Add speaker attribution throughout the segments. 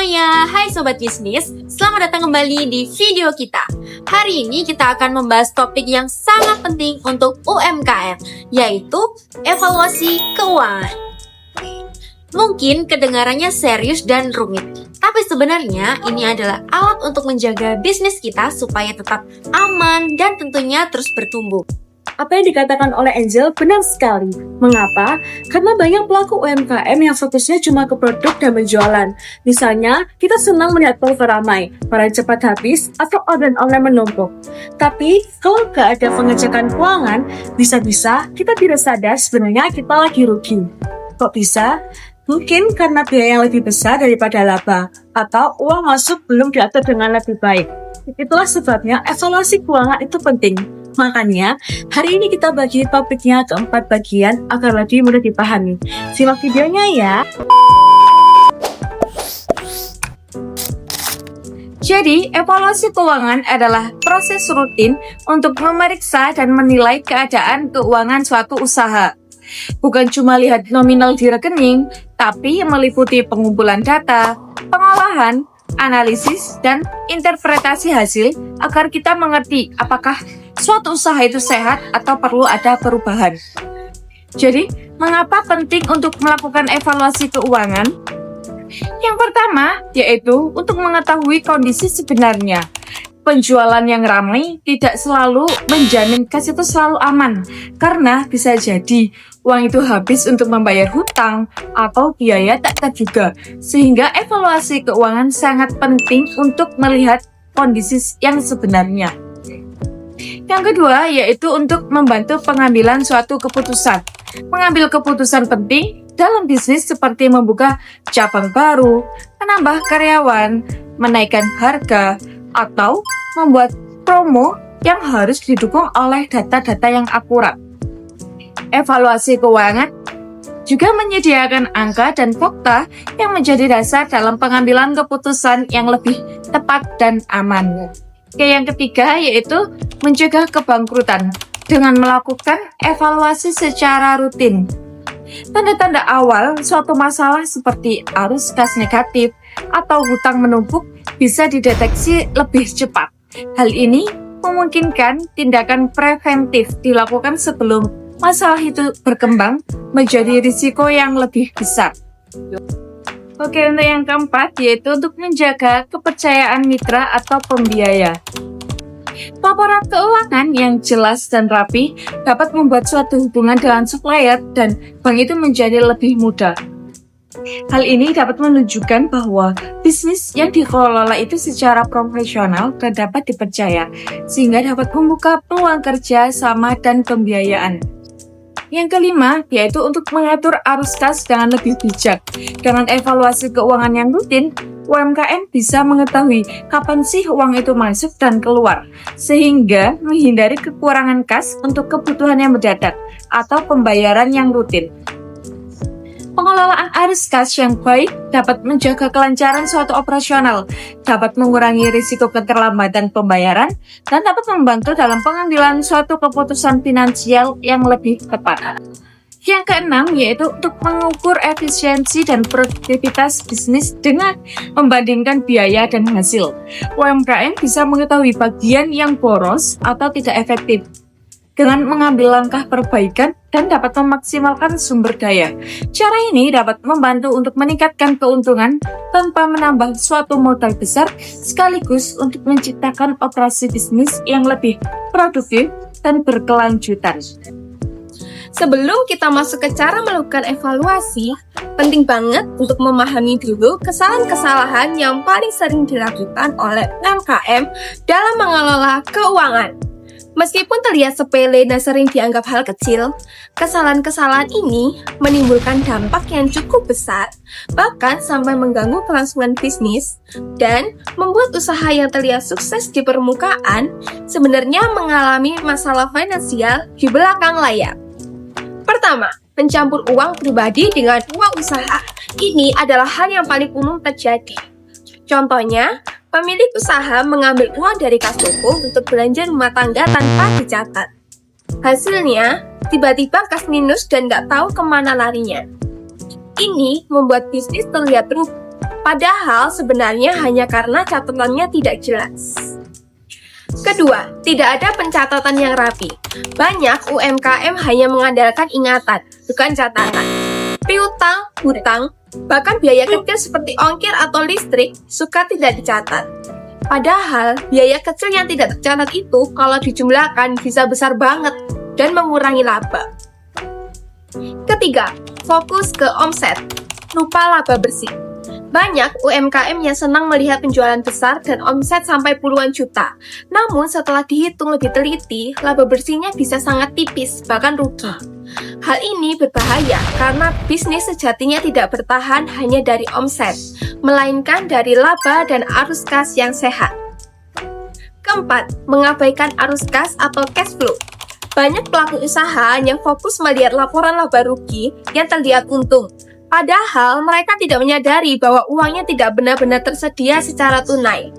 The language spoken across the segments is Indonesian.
Speaker 1: semuanya, hai Sobat Bisnis, selamat datang kembali di video kita. Hari ini kita akan membahas topik yang sangat penting untuk UMKM, yaitu evaluasi keuangan. Mungkin kedengarannya serius dan rumit, tapi sebenarnya ini adalah alat untuk menjaga bisnis kita supaya tetap aman dan tentunya terus bertumbuh.
Speaker 2: Apa yang dikatakan oleh Angel benar sekali. Mengapa? Karena banyak pelaku UMKM yang fokusnya cuma ke produk dan penjualan. Misalnya, kita senang melihat toko ramai, barang cepat habis, atau orderan online menumpuk. Tapi, kalau nggak ada pengecekan keuangan, bisa-bisa kita tidak sadar sebenarnya kita lagi rugi. Kok bisa? Mungkin karena biaya yang lebih besar daripada laba, atau uang masuk belum diatur dengan lebih baik. Itulah sebabnya evaluasi keuangan itu penting. Makanya, hari ini kita bagi topiknya ke 4 bagian agar lebih mudah dipahami. Simak videonya ya!
Speaker 3: Jadi, evaluasi keuangan adalah proses rutin untuk memeriksa dan menilai keadaan keuangan suatu usaha. Bukan cuma lihat nominal di rekening, tapi meliputi pengumpulan data, pengolahan, analisis, dan interpretasi hasil agar kita mengerti apakah suatu usaha itu sehat atau perlu ada perubahan. Jadi, mengapa penting untuk melakukan evaluasi keuangan? Yang pertama, yaitu untuk mengetahui kondisi sebenarnya. Penjualan yang ramai tidak selalu menjamin kas itu selalu aman, karena bisa jadi uang itu habis untuk membayar hutang atau biaya tak terduga, sehingga evaluasi keuangan sangat penting untuk melihat kondisi yang sebenarnya. Yang kedua, yaitu untuk membantu pengambilan suatu keputusan. Mengambil keputusan penting dalam bisnis seperti membuka cabang baru, menambah karyawan, menaikkan harga, atau membuat promo yang harus didukung oleh data-data yang akurat. Evaluasi keuangan juga menyediakan angka dan fakta yang menjadi dasar dalam pengambilan keputusan yang lebih tepat dan aman. Yang ketiga, yaitu mencegah kebangkrutan dengan melakukan evaluasi secara rutin. Tanda-tanda awal suatu masalah seperti arus kas negatif atau hutang menumpuk bisa dideteksi lebih cepat. Hal ini memungkinkan tindakan preventif dilakukan sebelum masalah itu berkembang menjadi risiko yang lebih besar. Oke, untuk yang keempat, yaitu untuk menjaga kepercayaan mitra atau pembiaya. Laporan keuangan yang jelas dan rapi dapat membuat suatu hubungan dengan supplier dan bank itu menjadi lebih mudah. Hal ini dapat menunjukkan bahwa bisnis yang dikelola itu secara profesional dan dapat dipercaya, sehingga dapat membuka peluang kerja sama dan pembiayaan. Yang kelima, yaitu untuk mengatur arus kas dengan lebih bijak. Dengan evaluasi keuangan yang rutin, UMKM bisa mengetahui kapan sih uang itu masuk dan keluar, sehingga menghindari kekurangan kas untuk kebutuhan yang mendadak atau pembayaran yang rutin. Pengelolaan arus kas yang baik dapat menjaga kelancaran suatu operasional, dapat mengurangi risiko keterlambatan pembayaran, dan dapat membantu dalam pengambilan suatu keputusan finansial yang lebih tepat. Yang keenam, yaitu untuk mengukur efisiensi dan produktivitas bisnis dengan membandingkan biaya dan hasil. UMKM bisa mengetahui bagian yang boros atau tidak efektif dengan mengambil langkah perbaikan dan dapat memaksimalkan sumber daya. Cara ini dapat membantu untuk meningkatkan keuntungan tanpa menambah suatu modal besar, sekaligus untuk menciptakan operasi bisnis yang lebih produktif dan berkelanjutan.
Speaker 1: Sebelum kita masuk ke cara melakukan evaluasi, penting banget untuk memahami dulu kesalahan-kesalahan yang paling sering dilakukan oleh UMKM dalam mengelola keuangan. Meskipun terlihat sepele dan sering dianggap hal kecil, kesalahan-kesalahan ini menimbulkan dampak yang cukup besar, bahkan sampai mengganggu kelangsungan bisnis, dan membuat usaha yang terlihat sukses di permukaan sebenarnya mengalami masalah finansial di belakang layar. Pertama, mencampur uang pribadi dengan uang usaha. Ini adalah hal yang paling umum terjadi. Contohnya, pemilik usaha mengambil uang dari kas toko untuk belanja rumah tangga tanpa dicatat. Hasilnya, tiba-tiba kas minus dan nggak tahu kemana larinya. Ini membuat bisnis terlihat rugi Padahal sebenarnya hanya karena catatannya tidak jelas. Kedua, tidak ada pencatatan yang rapi. Banyak UMKM hanya mengandalkan ingatan, bukan catatan. Piutang, hutang, bahkan biaya kecil seperti ongkir atau listrik suka tidak dicatat. Padahal, biaya kecil yang tidak tercatat itu kalau dijumlahkan bisa besar banget dan mengurangi laba. Ketiga, fokus ke omset, lupa laba bersih. Banyak UMKM yang senang melihat penjualan besar dan omset sampai puluhan juta. Namun setelah dihitung lebih teliti, laba bersihnya bisa sangat tipis, bahkan rugi. Hal ini berbahaya karena bisnis sejatinya tidak bertahan hanya dari omset, melainkan dari laba dan arus kas yang sehat. Keempat, mengabaikan arus kas atau cash flow. Banyak pelaku usaha yang fokus melihat laporan laba rugi yang terlihat untung. Padahal mereka tidak menyadari bahwa uangnya tidak benar-benar tersedia secara tunai.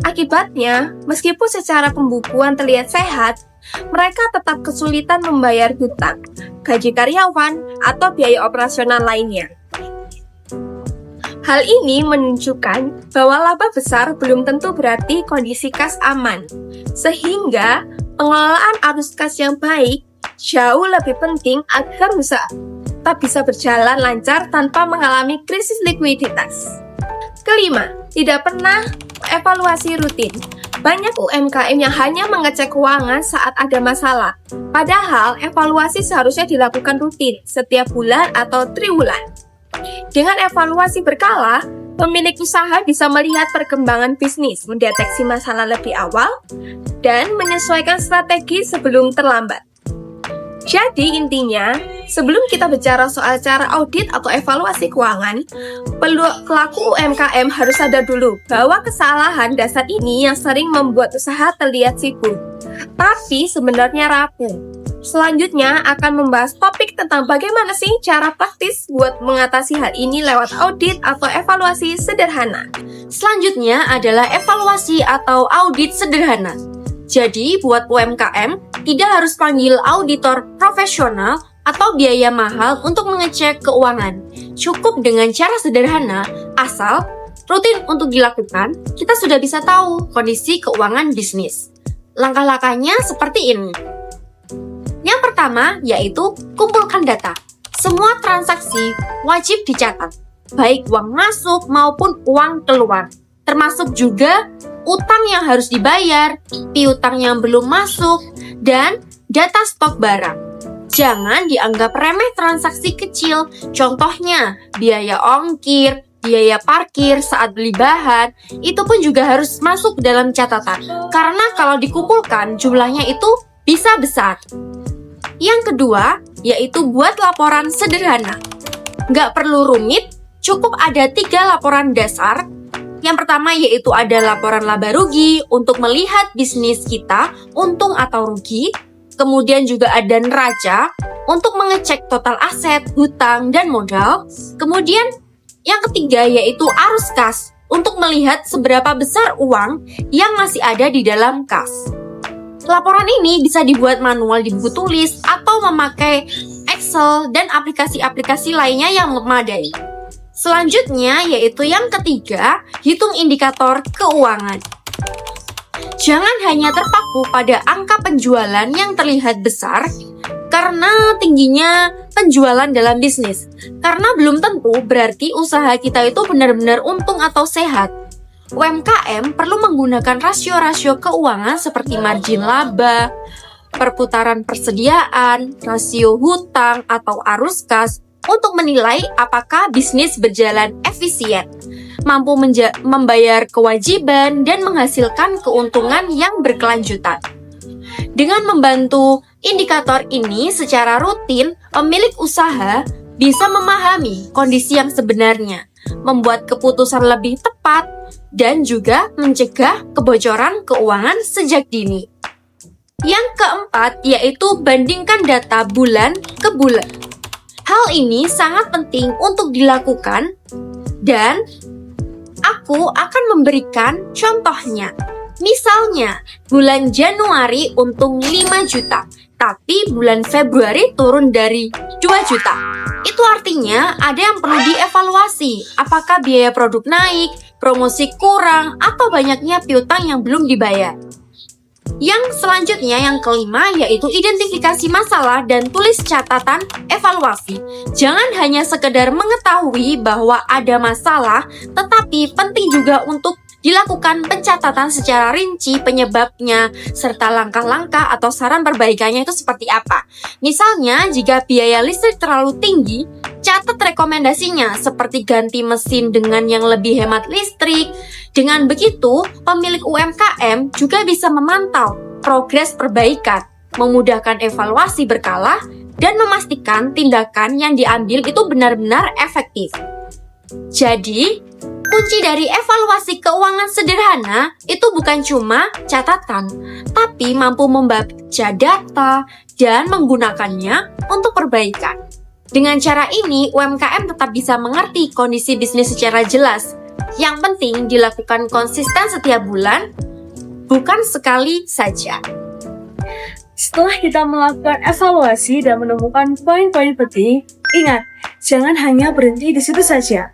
Speaker 1: Akibatnya, meskipun secara pembukuan terlihat sehat, mereka tetap kesulitan membayar hutang, gaji karyawan, atau biaya operasional lainnya. Hal ini menunjukkan bahwa laba besar belum tentu berarti kondisi kas aman, sehingga pengelolaan arus kas yang baik jauh lebih penting agar usaha tetap bisa berjalan lancar tanpa mengalami krisis likuiditas. Kelima, tidak pernah evaluasi rutin. Banyak UMKM yang hanya mengecek keuangan saat ada masalah. Padahal, evaluasi seharusnya dilakukan rutin, setiap bulan atau triwulan. Dengan evaluasi berkala, pemilik usaha bisa melihat perkembangan bisnis, mendeteksi masalah lebih awal, dan menyesuaikan strategi sebelum terlambat. Jadi intinya, sebelum kita bicara soal cara audit atau evaluasi keuangan, pelaku UMKM harus sadar dulu bahwa kesalahan dasar ini yang sering membuat usaha terlihat sibuk, tapi sebenarnya rapuh. Selanjutnya akan membahas topik tentang bagaimana sih cara praktis buat mengatasi hal ini lewat audit atau evaluasi sederhana.
Speaker 4: Selanjutnya adalah evaluasi atau audit sederhana. Jadi, buat UMKM, tidak harus panggil auditor profesional atau biaya mahal untuk mengecek keuangan. Cukup dengan cara sederhana, asal rutin untuk dilakukan, kita sudah bisa tahu kondisi keuangan bisnis. Langkah-langkahnya seperti ini. Yang pertama, yaitu kumpulkan data. Semua transaksi wajib dicatat, baik uang masuk maupun uang keluar. Termasuk juga utang yang harus dibayar, piutang yang belum masuk, dan data stok barang. Jangan dianggap remeh transaksi kecil, contohnya biaya ongkir, biaya parkir saat beli bahan, itu pun juga harus masuk dalam catatan. Karena kalau dikumpulkan jumlahnya itu bisa besar. Yang kedua, yaitu buat laporan sederhana. Nggak perlu rumit, cukup ada 3 laporan dasar. Yang pertama yaitu ada laporan laba rugi untuk melihat bisnis kita untung atau rugi. Kemudian juga ada neraca untuk mengecek total aset, hutang, dan modal. Kemudian yang ketiga yaitu arus kas untuk melihat seberapa besar uang yang masih ada di dalam kas. Laporan ini bisa dibuat manual di buku tulis atau memakai Excel dan aplikasi-aplikasi lainnya yang memadai. Selanjutnya yaitu yang ketiga, hitung indikator keuangan. Jangan hanya terpaku pada angka penjualan yang terlihat besar karena tingginya penjualan dalam bisnis. Karena belum tentu berarti usaha kita itu benar-benar untung atau sehat. UMKM perlu menggunakan rasio-rasio keuangan seperti margin laba, perputaran persediaan, rasio hutang atau arus kas untuk menilai apakah bisnis berjalan efisien, mampu membayar kewajiban, dan menghasilkan keuntungan yang berkelanjutan. Dengan membantu indikator ini secara rutin, pemilik usaha bisa memahami kondisi yang sebenarnya, membuat keputusan lebih tepat, dan juga mencegah kebocoran keuangan sejak dini. Yang keempat yaitu bandingkan data bulan ke bulan. Hal ini sangat penting untuk dilakukan dan aku akan memberikan contohnya. Misalnya, bulan Januari untung 5 juta. tapi bulan Februari turun dari 2 juta. Itu artinya ada yang perlu dievaluasi, apakah biaya produk naik, promosi kurang, atau banyaknya piutang yang belum dibayar. Yang selanjutnya, yang kelima, yaitu identifikasi masalah dan tulis catatan evaluasi. Jangan hanya sekedar mengetahui bahwa ada masalah, tetapi penting juga untuk dilakukan pencatatan secara rinci penyebabnya, serta langkah-langkah atau saran perbaikannya itu seperti apa. Misalnya, jika biaya listrik terlalu tinggi, catat rekomendasinya seperti ganti mesin dengan yang lebih hemat listrik. Dengan begitu, pemilik UMKM juga bisa memantau progres perbaikan, memudahkan evaluasi berkala, dan memastikan tindakan yang diambil itu benar-benar efektif. Jadi, kunci dari evaluasi keuangan sederhana itu bukan cuma catatan, tapi mampu membaca data dan menggunakannya untuk perbaikan. Dengan cara ini, UMKM tetap bisa mengerti kondisi bisnis secara jelas. Yang penting dilakukan konsisten setiap bulan, bukan sekali saja.
Speaker 2: Setelah kita melakukan evaluasi dan menemukan poin-poin penting, ingat, jangan hanya berhenti di situ saja.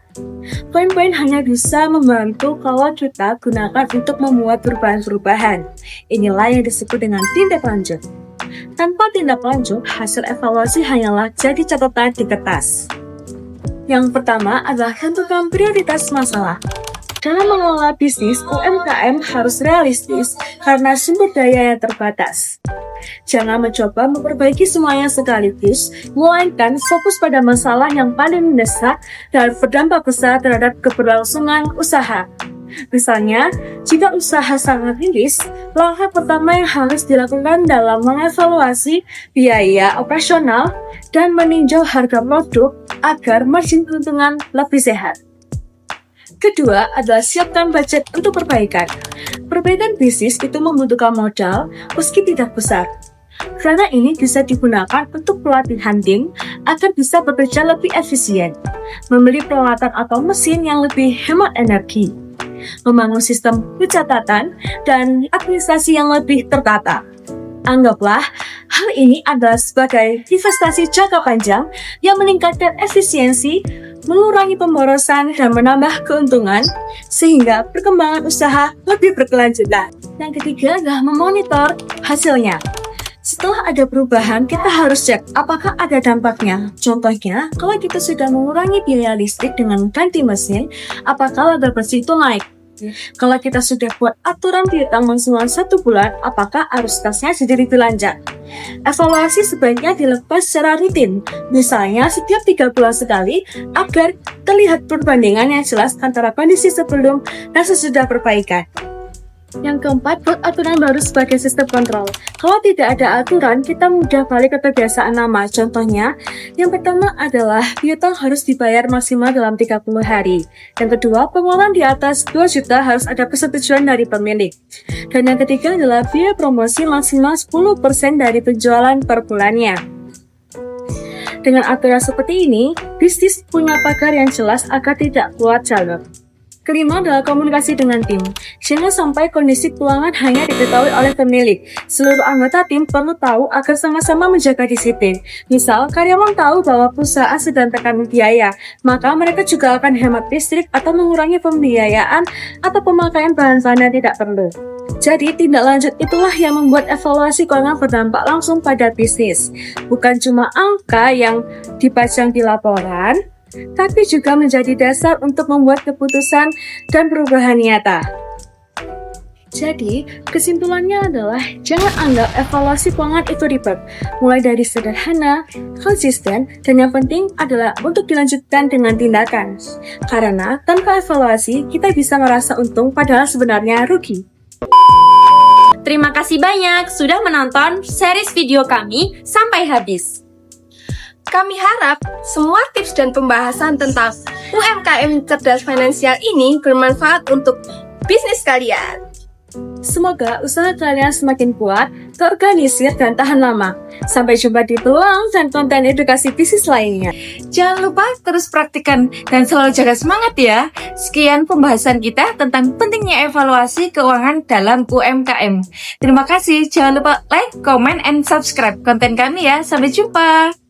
Speaker 2: Poin-poin hanya bisa membantu kalau kita gunakan untuk membuat perubahan-perubahan. Inilah yang disebut dengan tindak lanjut. Tanpa tindak lanjut, hasil evaluasi hanyalah jadi catatan di kertas. Yang pertama adalah tentukan prioritas masalah. Dalam mengelola bisnis, UMKM harus realistis karena sumber daya yang terbatas. Jangan mencoba memperbaiki semuanya sekaligus, melainkan fokus pada masalah yang paling mendesak dan berdampak besar terhadap keberlangsungan usaha. Misalnya, jika usaha sangat tinggi, langkah pertama yang harus dilakukan dalam mengevaluasi biaya operasional dan meninjau harga produk agar margin keuntungan lebih sehat. Kedua adalah siapkan budget untuk perbaikan. Perbaikan bisnis itu membutuhkan modal meski tidak besar. Karena ini bisa digunakan untuk pelatihan tim agar bisa bekerja lebih efisien, membeli peralatan atau mesin yang lebih hemat energi, membangun sistem pencatatan dan administrasi yang lebih tertata. Anggaplah hal ini adalah sebagai investasi jangka panjang yang meningkatkan efisiensi, mengurangi pemborosan, dan menambah keuntungan, sehingga perkembangan usaha lebih berkelanjutan. Yang ketiga adalah memonitor hasilnya. Setelah ada perubahan, kita harus cek apakah ada dampaknya. Contohnya, kalau kita sudah mengurangi biaya listrik dengan ganti mesin, apakah laba bersih itu naik? Kalau kita sudah buat aturan piutang maksimal 1 bulan, apakah arus kasnya jadi lebih lancar? Evaluasi sebaiknya dilakukan secara rutin, misalnya setiap 3 bulan sekali, agar terlihat perbandingan yang jelas antara kondisi sebelum dan sesudah perbaikan. Yang keempat, buat aturan baru sebagai sistem kontrol. Kalau tidak ada aturan, kita mudah balik ke kebiasaan lama. Contohnya, yang pertama adalah piutang harus dibayar maksimal dalam 30 hari. Yang kedua, pengeluaran di atas 2 juta harus ada persetujuan dari pemilik. Dan yang ketiga adalah biaya promosi maksimal 10% dari penjualan per bulannya. Dengan aturan seperti ini, bisnis punya pagar yang jelas agar tidak keluar jalur. Kelima adalah komunikasi dengan tim. Jangan sampai kondisi keuangan hanya diketahui oleh pemilik. Seluruh anggota tim perlu tahu agar sama-sama menjaga disiplin. Misal, karyawan tahu bahwa perusahaan sedang tekan biaya, maka mereka juga akan hemat listrik atau mengurangi pembiayaan atau pemakaian bahan-bahan yang tidak perlu. Jadi, tindak lanjut itulah yang membuat evaluasi keuangan berdampak langsung pada bisnis. Bukan cuma angka yang dipajang di laporan, tapi juga menjadi dasar untuk membuat keputusan dan perubahan nyata. Jadi, kesimpulannya adalah jangan anggap evaluasi keuangan itu ribet. Mulai dari sederhana, konsisten, dan yang penting adalah untuk dilanjutkan dengan tindakan. Karena tanpa evaluasi, kita bisa merasa untung padahal sebenarnya rugi.
Speaker 4: Terima kasih banyak sudah menonton series video kami sampai habis.
Speaker 1: Kami harap semua tips dan pembahasan tentang UMKM cerdas finansial ini bermanfaat untuk bisnis kalian.
Speaker 2: Semoga usaha kalian semakin kuat, terorganisir, dan tahan lama. Sampai jumpa di peluang dan konten edukasi bisnis lainnya.
Speaker 3: Jangan lupa terus praktikan dan selalu jaga semangat ya. Sekian pembahasan kita tentang pentingnya evaluasi keuangan dalam UMKM. Terima kasih. Jangan lupa like, comment, and subscribe konten kami ya. Sampai jumpa.